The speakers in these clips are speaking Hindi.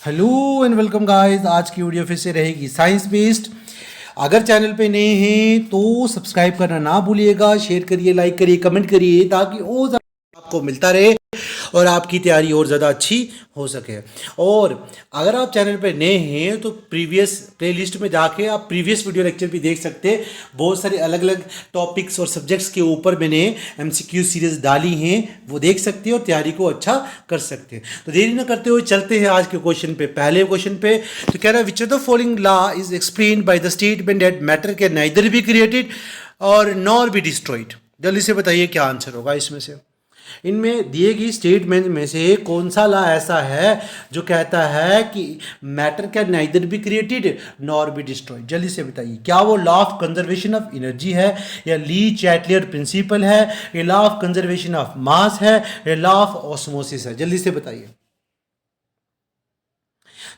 Hello and welcome guys. आज की वीडियो फिर से रहेगी साइंस बेस्ड। अगर चैनल पे नए हैं तो सब्सक्राइब करना ना भूलिएगा, शेयर करिए, लाइक करिए, कमेंट करिए ताकि और ज़्यादा आपको मिलता रहे और आपकी तैयारी और ज़्यादा अच्छी हो सके। और अगर आप चैनल पे नए हैं तो प्रीवियस प्लेलिस्ट में जाके आप प्रीवियस वीडियो लेक्चर भी देख सकते हैं। बहुत सारे अलग अलग टॉपिक्स और सब्जेक्ट्स के ऊपर मैंने एमसीक्यू सीरीज डाली हैं, वो देख सकते हैं और तैयारी को अच्छा कर सकते हैं। तो देरी न करते हुए चलते हैं आज के क्वेश्चन पे। पहले क्वेश्चन पे तो कह रहा है which of the following law is explained by the statement that matter can neither be created और नॉर बी डिस्ट्रॉयड। जल्दी से बताइए क्या आंसर होगा इसमें से। इनमें दिए गई स्टेटमेंट में से कौन सा लॉ ऐसा है जो कहता है कि matter can neither be created nor be destroyed. जल्दी से बताइए, क्या वो law of conservation of energy है, या ली चैटलियर प्रिंसिपल है, या लॉ ऑफ कंजर्वेशन ऑफ मास है, या लॉ ऑफ ऑस्मोसिस है। जल्दी से बताइए।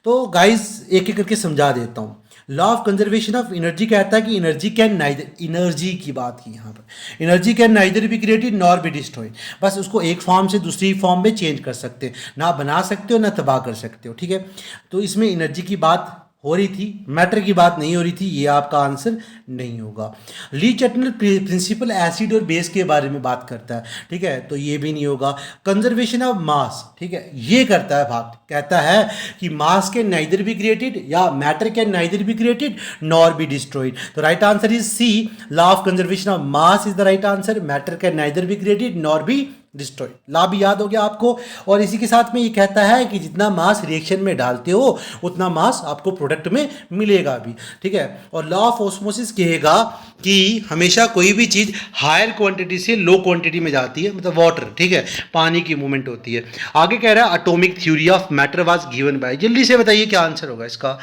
तो गाइस एक एक करके समझा देता हूं। Law of conservation of energy कहता है कि एनर्जी कैन नाइदर, एनर्जी की बात की यहाँ पर, energy can neither be created nor be destroyed. बस उसको एक फॉर्म से दूसरी फॉर्म में चेंज कर सकते हैं, ना बना सकते हो ना तबाह कर सकते हो। ठीक है, तो इसमें एनर्जी की बात हो रही थी, मैटर की बात नहीं हो रही थी, ये आपका आंसर नहीं होगा। ली चैटलियर प्रिंसिपल एसिड और बेस के बारे में बात करता है, ठीक है, तो ये भी नहीं होगा। कंजर्वेशन ऑफ मास, ठीक है, ये करता है बात, कहता है कि mass can neither be created या matter can neither be created nor be destroyed. तो right answer is C, law of conservation of mass is the right answer. Matter can neither be created nor be destroy. Law भी याद हो गया आपको। और इसी के साथ में ये कहता है कि जितना मास रिएक्शन में डालते हो उतना मास आपको प्रोडक्ट में मिलेगा भी, ठीक है। और लॉ ऑफ ऑस्मोसिस कहेगा कि हमेशा कोई भी चीज़ हायर क्वांटिटी से लो क्वांटिटी में जाती है, मतलब वाटर, ठीक है, पानी की मूवमेंट होती है। आगे कह रहा है atomic theory of matter was given by. जल्दी से बताइए क्या आंसर होगा इसका।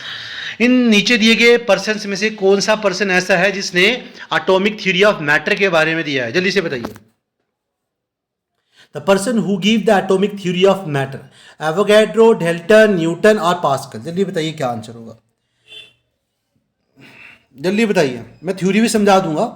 इन नीचे दिए गए पर्सन में से कौन सा पर्सन ऐसा है जिसने एटॉमिक थ्योरी ऑफ मैटर के बारे में दिया है। जल्दी से बताइए। The person who gave the atomic theory of matter, Avogadro, Dalton, Newton और पास्कल। जल्दी बताइए क्या आंसर होगा, जल्दी बताइए, मैं थ्योरी भी समझा दूंगा।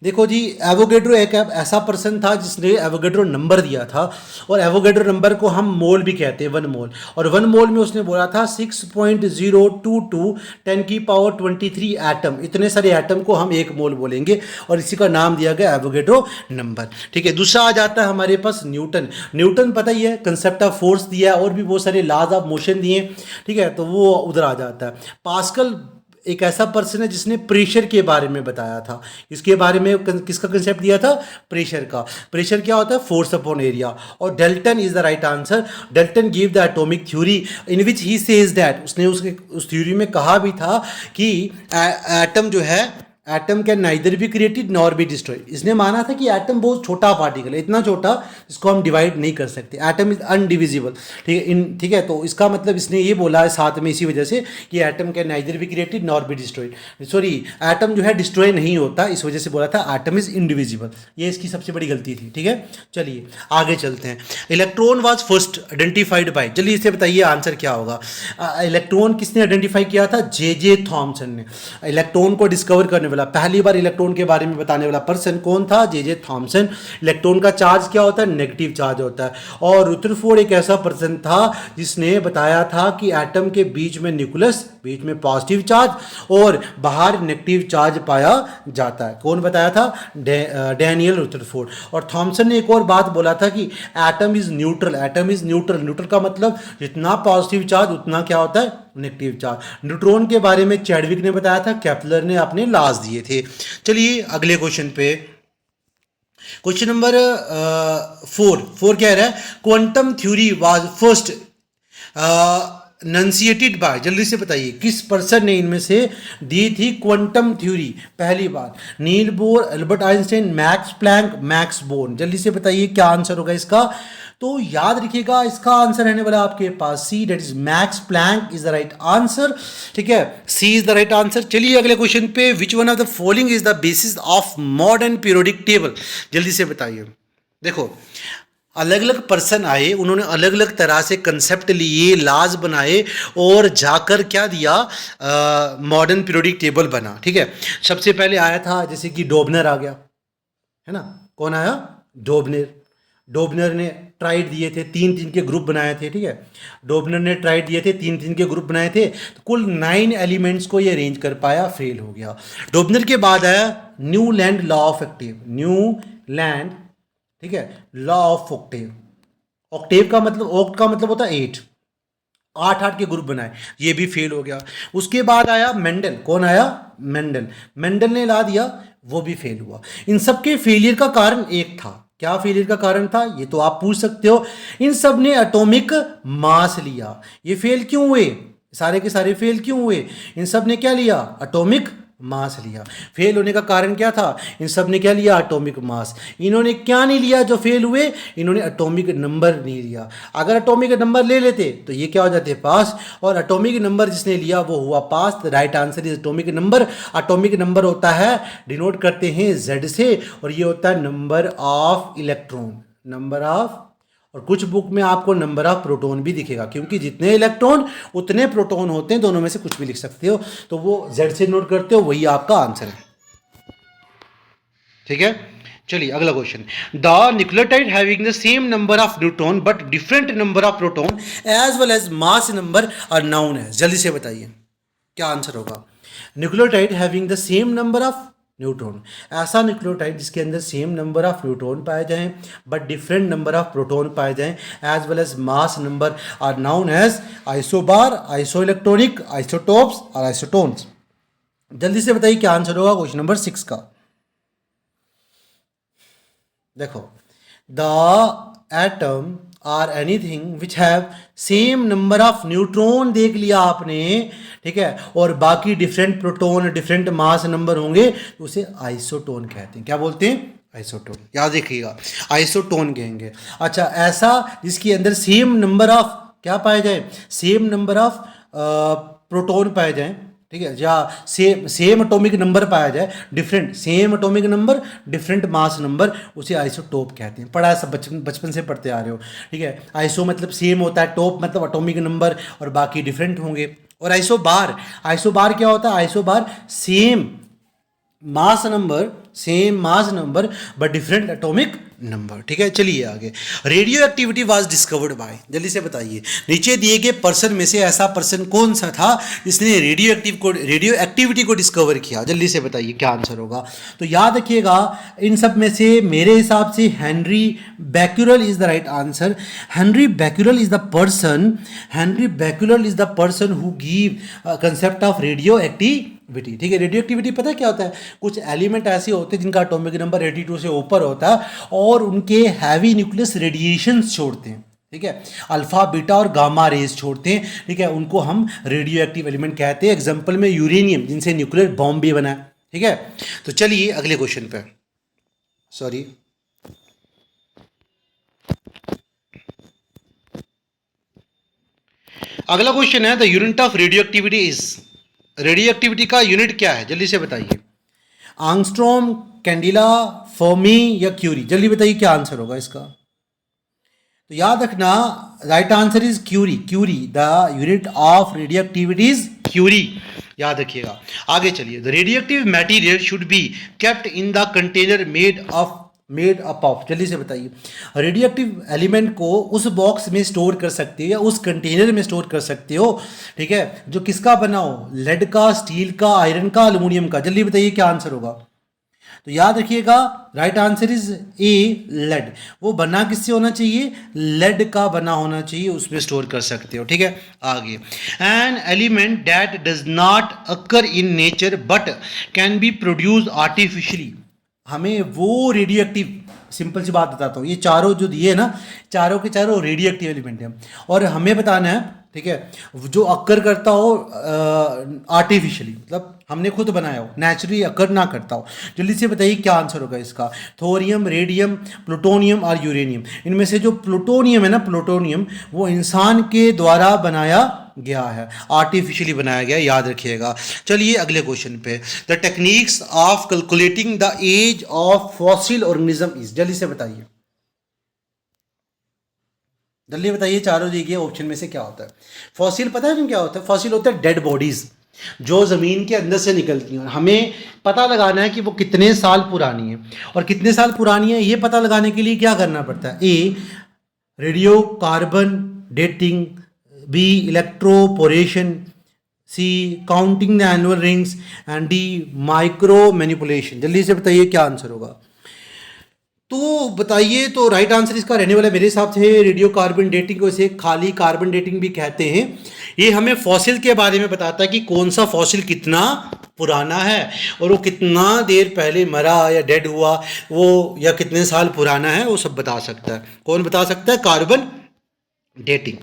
देखो जी, एवोगैड्रो एक ऐसा पर्सन था जिसने एवोगैड्रो नंबर दिया था, और एवोगैड्रो नंबर को हम मोल भी कहते हैं, 1 मोल। और 1 मोल में उसने बोला था 6.022 10⁻23 एटम। इतने सारे एटम को हम 1 मोल बोलेंगे और इसी का नाम दिया गया एवोगैड्रो नंबर, ठीक है। दूसरा आ जाता है हमारे पास न्यूटन। न्यूटन पता ही है, कंसेप्ट ऑफ फोर्स दिया है और भी बहुत सारे लॉज ऑफ मोशन दिए, ठीक है, तो वो उधर आ जाता है। पास्कल एक ऐसा पर्सन है जिसने प्रेशर के बारे में बताया था। इसके बारे में किसका कंसेप्ट दिया था, प्रेशर का। प्रेशर क्या होता है, फोर्स अपॉन एरिया। और Dalton is the right answer. Dalton give the atomic theory in which he says that, उसने उस थ्योरी में कहा भी था कि एटम जो है, atom can neither be created nor be destroyed. इसने माना था कि एटम बहुत छोटा पार्टिकल है, इतना छोटा जिसको हम डिवाइड नहीं कर सकते। एटम इज अनडिविजिबल, ठीक है, ठीक है। तो इसका मतलब इसने ये बोला है साथ में इसी वजह से कि atom can neither be created nor be destroyed. Sorry, atom जो है डिस्ट्रॉय नहीं होता, इस वजह से बोला था एटम इज इंडिविजिबल। ये इसकी सबसे बड़ी गलती थी, ठीक है। चलिए आगे चलते हैं। Electron was first identified by. जल्दी इसे बताइए आंसर क्या होगा। इलेक्ट्रॉन किसने आइडेंटिफाई किया था, जे थॉमसन ने। इलेक्ट्रॉन को डिस्कवर करने वाला, पहली बार इलेक्ट्रॉन के बारे में बताने वाला पर्सन कौन था, जे थॉमसन। इलेक्ट्रॉन का चार्ज क्या होता है, नेगेटिव चार्ज होता है। और रुदरफोर्ड एक ऐसा पर्सन था जिसने बताया था कि एटम के बीच में न्यूक्लियस, बीच में पॉजिटिव चार्ज और बाहर नेगेटिव चार्ज पाया जाता है। कौन बताया था, डैनियल रुदरफोर्ड। और थॉमसन ने एक और बात बोला था कि atom is neutral. Atom is neutral, neutral का मतलब जितना पॉजिटिव चार्ज उतना क्या होता है, नेगेटिव चार्ज। न्यूट्रॉन के बारे में चैडविक ने बताया था, केपलर ने अपने लॉज दिए थे। चलिए अगले क्वेश्चन पे, क्वेश्चन नंबर 4 क्या रहा है, quantum theory was first enunciated by. जल्दी से बताइए किस पर्सन ने इनमें से दी थी क्वांटम थ्योरी पहली बार। Niels Bohr, Albert Einstein, Max Planck, Max Born. जल्दी से बताइए क्या आंसर होगा इसका। तो याद रखिएगा इसका आंसर रहने वाला आपके पास C, that is Max Planck is the right answer, ठीक है, C is the right answer. चलिए अगले क्वेश्चन पे, which one of the following is the basis of modern periodic table. जल्दी से बताइए। देखो अलग अलग पर्सन आए, उन्होंने अलग अलग तरह से कंसेप्ट लिए, लाज बनाए और जाकर क्या दिया, मॉडर्न पीरियोडिक टेबल बना, ठीक है। सबसे पहले आया था जैसे कि डोबनर आ गया, है ना, कौन आया, डोबनर। डोबनर ने ट्राइड दिए थे, 3-3 के ग्रुप बनाए थे, ठीक है। डोबनर ने ट्राइड दिए थे, 3-3 के ग्रुप बनाए थे, तो कुल 9 एलिमेंट्स को ये अरेंज कर पाया, फेल हो गया। डोबनर के बाद आया new land law of Octave, new land, ठीक है, लॉ ऑफ ऑक्टेव। ऑक्टेव का मतलब, ऑक्ट का मतलब होता है 8, 8-8 के ग्रुप बनाए, ये भी फेल हो गया। उसके बाद आया मेंडल, कौन आया? मेंडल, मेंडल ने ला दिया, वो भी फेल हुआ। इन सब के फेलियर का कारण एक था, क्या फेलियर का कारण था ये तो आप पूछ सकते हो। इन सब ने एटॉमिक मास लिया, ये फेल क्यों हुए, सारे के सारे फेल क्यों हुए? इन सब ने क्या लिया? एटॉमिक मास लिया। फेल होने का कारण क्या था? इन सब ने क्या लिया? Atomic mass. इन्होंने क्या नहीं लिया जो फेल हुए? इन्होंने एटॉमिक नंबर नहीं लिया। अगर एटॉमिक नंबर ले लेते तो ये क्या हो जाते? पास। और एटॉमिक नंबर जिसने लिया वो हुआ pass. Right answer is atomic number. Atomic number होता है, डिनोट करते हैं Z से, और ये होता है number of electron, number of, और कुछ बुक में आपको नंबर ऑफ प्रोटॉन भी दिखेगा, क्योंकि जितने इलेक्ट्रॉन उतने प्रोटॉन होते हैं, दोनों में से कुछ भी लिख सकते हो, तो वो Z से नोट करते हो, वही आपका आंसर है, ठीक है। चलिए अगला question, the nucleotide having the same number of neutron but different number of proton as well as mass number are known है। जल्दी से बताइए क्या आंसर होगा। Nucleotide having the same number of neutron, ऐसा न्यूक्लियोटाइड जिसके अंदर सेम नंबर ऑफ न्यूट्रॉन पाए जाएं but different number of proton पाए जाएं as well as mass number are known as isobar, iso electronic, isotopes और आइसोटोन्स। जल्दी से बताइए क्या आंसर होगा क्वेश्चन नंबर 6 का। देखो, the atom are anything which have same number of neutron देख लिया आपने, ठीक है, और बाकी different proton, different mass number होंगे तो उसे आइसोटोन कहते हैं। क्या बोलते हैं? आइसोटोन, याद रखिएगा, आइसोटोन कहेंगे। अच्छा, ऐसा जिसके अंदर सेम नंबर ऑफ क्या पाए जाए? सेम नंबर ऑफ प्रोटॉन पाए जाए, ठीक है, या सेम एटॉमिक नंबर पाया जाए, different, same atomic number different mass number, उसे आइसोटोप कहते हैं। पढ़ा है सब, बचपन से पढ़ते आ रहे हो, ठीक है। आइसो मतलब सेम होता है, टोप मतलब एटॉमिक नंबर, और बाकी डिफरेंट होंगे। और आइसोबार, आइसोबार क्या होता है? Isobar same mass number, same mass number but different atomic number, ठीक है। चलिए आगे, radio activity was discovered by, जल्दी से बताइए नीचे दिए गए पर्सन में से ऐसा पर्सन कौन सा था जिसने रेडियो एक्टिविटी को डिस्कवर किया? जल्दी से बताइए क्या आंसर होगा। तो याद रखिएगा, इन सब में से मेरे हिसाब से Henri Becquerel is the right answer. Henri Becquerel is the person, Henri Becquerel is the person who give concept of radio activity, ठीक है। रेडियो एक्टिविटी पता है क्या होता है? कुछ एलिमेंट ऐसे होते हैं जिनका एटॉमिक नंबर 82 से ऊपर होता है और उनके हैवी न्यूक्लियस रेडिएशंस छोड़ते हैं, ठीक है, अल्फा बीटा और गामा रेज छोड़ते हैं, ठीक है, उनको हम रेडियो एक्टिव एलिमेंट कहते हैं। एग्जांपल में यूरेनियम, जिनसे न्यूक्लियर बॉम्ब भी बना है, ठीक है। तो चलिए अगले क्वेश्चन पे, सॉरी, अगला क्वेश्चन है the unit of radioactivity is, radioactivity का यूनिट क्या है? जल्दी से बताइए। आंगस्ट्रॉम, कैंडिला, फर्मी या क्यूरी? जल्दी बताइए क्या आंसर होगा इसका। तो याद रखना, right answer is curie, curie, the unit of radioactivity is curie, याद रखिएगा। आगे चलिए, the radioactive material should be kept in the container made up of, जल्दी से बताइए। रेडियो एक्टिव एलिमेंट को उस बॉक्स में स्टोर कर सकते हो या उस कंटेनर में स्टोर कर सकते हो, ठीक है, जो किसका बना हो? लेड का, स्टील का, आयरन का, एल्यूमिनियम का। जल्दी बताइए क्या आंसर होगा। तो याद रखिएगा, right answer is a, lead. वो बना किससे होना चाहिए? लेड का बना होना चाहिए, उसमें स्टोर कर सकते हो, ठीक है। आगे, an element that does not occur in nature but can be produce artificially, हमें वो रेडियो एक्टिव, सिंपल सी बात बताता हूँ, ये चारों जो दिए ना, चारों के चारों रेडियो एक्टिव एलिमेंट हैं, और हमें बताना है, ठीक है, जो अक्कर करता हो आर्टिफिशियली, मतलब हमने खुद बनाया हो, नेचुरली अक्कर ना करता हो। जल्दी से बताइए क्या आंसर होगा इसका। थोरियम, रेडियम, प्लूटोनियम और यूरेनियम। इनमें से जो प्लूटोनियम है ना, प्लूटोनियम, वो इंसान के द्वारा बनाया गया है, आर्टिफिशियली बनाया गया, याद रखिएगा। चलिए अगले क्वेश्चन पे, the techniques of calculating the age of fossil organism is, जल्दी से बताइए, जल्दी बताइए, चारों दिए गए ऑप्शन में से क्या होता है। फॉसिल पता है क्या होता है? फॉसिल होता है डेड बॉडीज, जो ज़मीन के अंदर से निकलती हैं, और हमें पता लगाना है कि वो कितने साल पुरानी है। और कितने साल पुरानी है ये पता लगाने के लिए क्या करना पड़ता है? A, radio carbon dating, B, electroporation, C, counting the annual rings, and D, micro manipulation. जल्दी से बताइए क्या आंसर होगा। तो बताइए, तो राइट आंसर इसका रहने वाला है मेरे हिसाब से रेडियो कार्बन डेटिंग को इसे खाली कार्बन डेटिंग भी कहते हैं। ये हमें फॉसिल के बारे में बताता है कि कौन सा फॉसिल कितना पुराना है और वो कितना देर पहले मरा या डेड हुआ, वो या कितने साल पुराना है, वो सब बता सकता है। कौन बता सकता है? Carbon dating.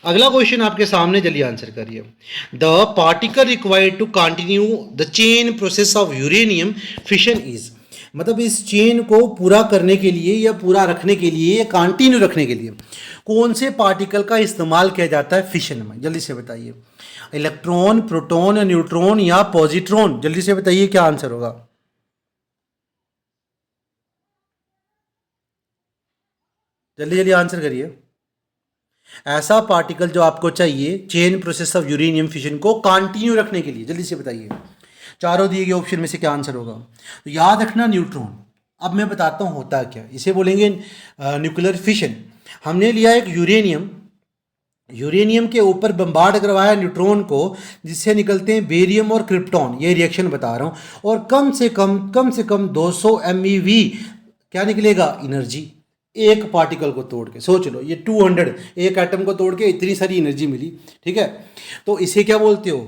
अगला क्वेश्चन आपके सामने, जल्दी आंसर करिए। The particle required to continue the chain process of uranium fission is, मतलब इस चेन को पूरा करने के लिए या पूरा रखने के लिए या कंटिन्यू रखने के लिए कौन से पार्टिकल का इस्तेमाल किया जाता है फिशन में? जल्दी से बताइए। इलेक्ट्रॉन, प्रोटॉन, न्यूट्रॉन या पॉजिट्रॉन? जल्दी से बताइए क्या आंसर होगा। जल्दी जल्दी आंसर करिए। ऐसा पार्टिकल जो आपको चाहिए chain process of uranium fission को कंटिन्यू रखने के लिए, जल्दी से बताइए। चारों दिए गए ऑप्शन में से क्या आंसर होगा? तो याद रखना न्यूट्रॉन। अब मैं बताता हूँ होता क्या, इसे बोलेंगे न्यूक्लियर फिशन। हमने लिया एक यूरेनियम, यूरेनियम के ऊपर बम्बार्ड करवाया न्यूट्रॉन को, जिससे निकलते हैं बेरियम और क्रिप्टॉन। ये रिएक्शन बता रहा हूँ। और कम से कम 200 MeV क्या निकलेगा? एनर्जी। एक पार्टिकल को तोड़ के सोच लो, ये 200 एक एटम को तोड़ के इतनी सारी एनर्जी मिली। ठीक है, तो इसे क्या बोलते हो?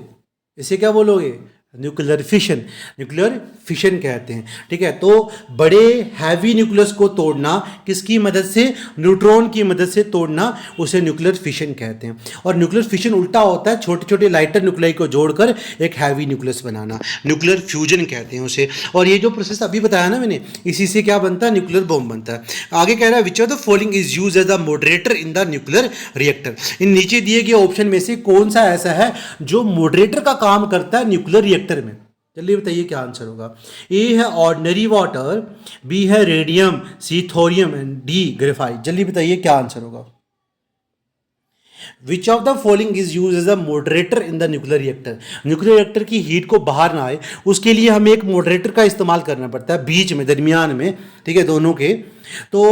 इसे क्या बोलोगे? Nuclear fission. न्यूक्लियर फिशन कहते हैं। ठीक है, तो बड़े हैवी न्यूक्लियस को तोड़ना किसकी मदद से? न्यूट्रॉन की मदद से तोड़ना, उसे न्यूक्लियर फिशन कहते हैं। और न्यूक्लियर फिशन उल्टा होता है, छोटे छोटे लाइटर न्यूक्लियाई को जोड़कर एक हैवी न्यूक्लियस बनाना, न्यूक्लियर फ्यूजन कहते हैं उसे। और ये जो प्रोसेस अभी बताया ना मैंने, इसी से क्या बनता है? न्यूक्लियर बॉम्ब बनता है। आगे कह रहा है which of the following is use as the moderator in the nuclear reactor. इन नीचे दिए गए ऑप्शन में से कौन सा ऐसा है जो मॉडरेटर का काम करता है न्यूक्लियर रिएक्टर में? जल्दी बताइए क्या आंसर होगा। ए है ऑर्डिनरी वाटर, बी है radium, C thorium, and D graphite. जल्दी बताइए क्या आंसर होगा। Which of the following is use as a moderator in the nuclear reactor. Nuclear reactor की हीट को बाहर ना आए उसके लिए हमें एक मॉडरेटर का इस्तेमाल करना पड़ता है, बीच में, दरमियान में। ठीक है, दोनों के। तो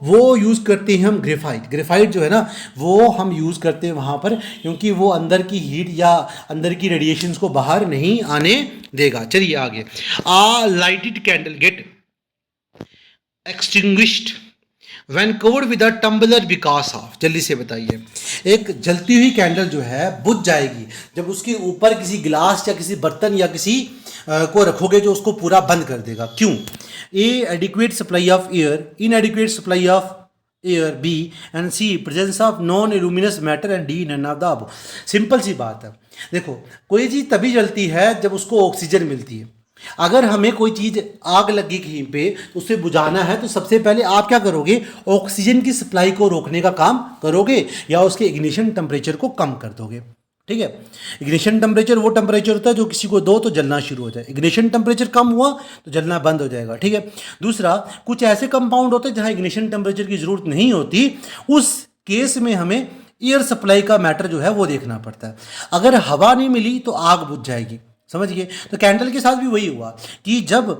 वो यूज़ करते हैं हम ग्रेफाइट। ग्रेफाइट जो है ना, वो हम यूज़ करते हैं वहाँ पर, क्योंकि वो अंदर की हीट या अंदर की रेडिएशंस को बाहर नहीं आने देगा। चलिए आगे। A lighted candle get extinguished when covered with a tumbler because of. जल्दी से बताइए। एक जलती हुई कैंडल जो है बुझ जाएगी जब उसके ऊपर किसी गिलास या किसी बर्तन या किसी को रखोगे जो उसको पूरा बंद कर देगा। क्यों? A, adequate supply of air, inadequate supply of air, B and C, presence of non luminous matter, and D, none of the above. Simple सी बात है। देखो, कोई चीज़ तभी जलती है जब उसको ऑक्सीजन मिलती है। अगर हमें कोई चीज़ आग लगी कहीं पे, तो उसे बुझाना है तो सबसे पहले आप क्या करोगे? ऑक्सीजन की सप्लाई को रोकने का काम करोगे या उसके इग्निशन टेम्परेचर को कम कर दोगे। ठीक है, इग्निशन टेम्परेचर वो टेम्परेचर होता है जो किसी को दो तो जलना शुरू हो जाए। इग्निशन टेम्परेचर कम हुआ तो जलना बंद हो जाएगा। ठीक है, दूसरा, कुछ ऐसे कंपाउंड होते हैं जहां इग्निशन टेम्परेचर की जरूरत नहीं होती, उस केस में हमें एयर सप्लाई का मैटर जो है वो देखना पड़ता है। अगर हवा नहीं मिली तो आग बुझ जाएगी। समझिए, तो कैंडल के साथ भी वही हुआ कि जब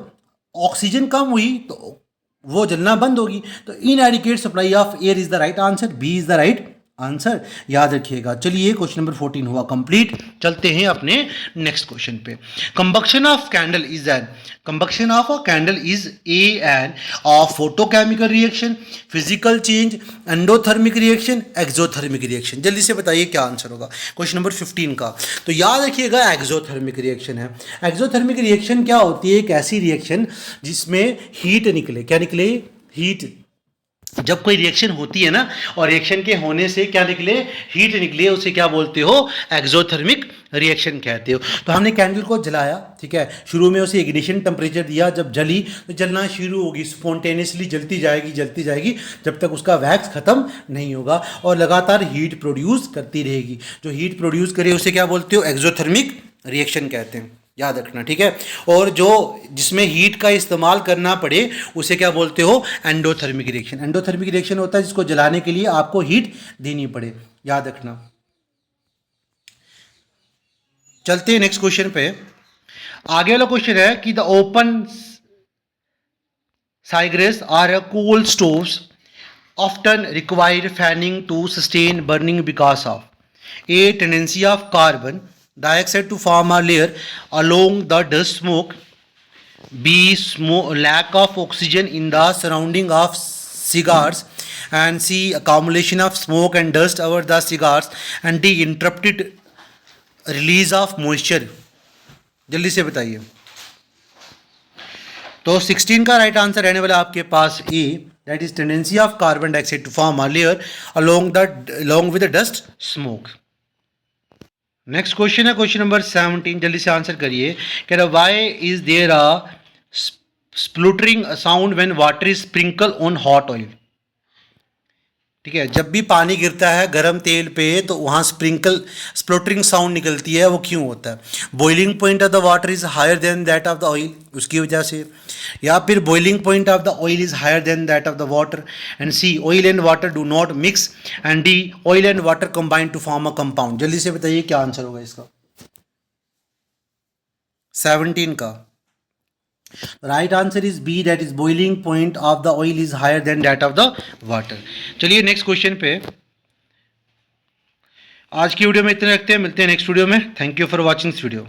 ऑक्सीजन कम हुई तो वो जलना बंद होगी। तो inadequate supply of air is the right answer, B is the right answer, याद रखिएगा। चलिए, क्वेश्चन नंबर 14 हुआ कंप्लीट। चलते हैं अपने नेक्स्ट क्वेश्चन पे। Combustion of candle is an, combustion of a candle is a an of photochemical reaction, physical change, endothermic reaction, exothermic reaction. जल्दी से बताइए क्या आंसर होगा क्वेश्चन नंबर 15 का। तो याद रखिएगा एक्सोथर्मिक रिएक्शन है। एक्सोथर्मिक रिएक्शन क्या होती है? एक ऐसी रिएक्शन जिसमें हीट निकले। क्या निकले? हीट। जब कोई रिएक्शन होती है ना और रिएक्शन के होने से क्या निकले? हीट निकले, उसे क्या बोलते हो? एक्सोथर्मिक रिएक्शन कहते हो। तो हमने कैंडल को जलाया, ठीक है, शुरू में उसे इग्निशन टेम्परेचर दिया, जब जली तो जलना शुरू होगी, स्पॉन्टेनियसली जलती जाएगी जब तक उसका वैक्स खत्म नहीं होगा और लगातार हीट प्रोड्यूस करती रहेगी। जो हीट प्रोड्यूस करे उसे क्या बोलते हो? एक्सोथर्मिक रिएक्शन कहते हैं, याद रखना। ठीक है, और जो जिसमें हीट का इस्तेमाल करना पड़े उसे क्या बोलते हो? Endothermic reaction. एंडोथर्मिक रिएक्शन होता है जिसको जलाने के लिए आपको हीट देनी पड़े, याद रखना। चलते हैं नेक्स्ट क्वेश्चन पे। आगे वाला क्वेश्चन है कि the open sigris are coal stoves often require fanning to sustain burning because of a tendency of carbon dioxide to form a layer along the dust smoke, b lack of oxygen in the surrounding of cigars, and c accumulation of smoke and dust over the cigars, and d interrupted release of moisture। जल्दी से बताइए। तो 16 का राइट आंसर रहने वाला आपके पास A, that is tendency of carbon dioxide to form a layer along with the dust smoke. Next question है क्वेश्चन नंबर 17, जल्दी से आंसर करिए। कह रहा why is there a spluttering sound when water is sprinkle on hot oil. ठीक है, जब भी पानी गिरता है गर्म तेल पे तो वहाँ स्प्लोटरिंग साउंड निकलती है, वो क्यों होता है? Boiling point of the water is higher than that of the oil, उसकी वजह से, या फिर boiling point of the oil is higher than that of the water, and C oil and water do not mix, and D oil and water combine to form a compound. जल्दी से बताइए क्या आंसर होगा इसका 17 का। Right answer is B, that is boiling point of the oil is higher than that of the water. चलिए नेक्स्ट क्वेश्चन पे। आज की वीडियो में इतने रखते हैं, मिलते हैं नेक्स्ट वीडियो में। Thank you for watching this video.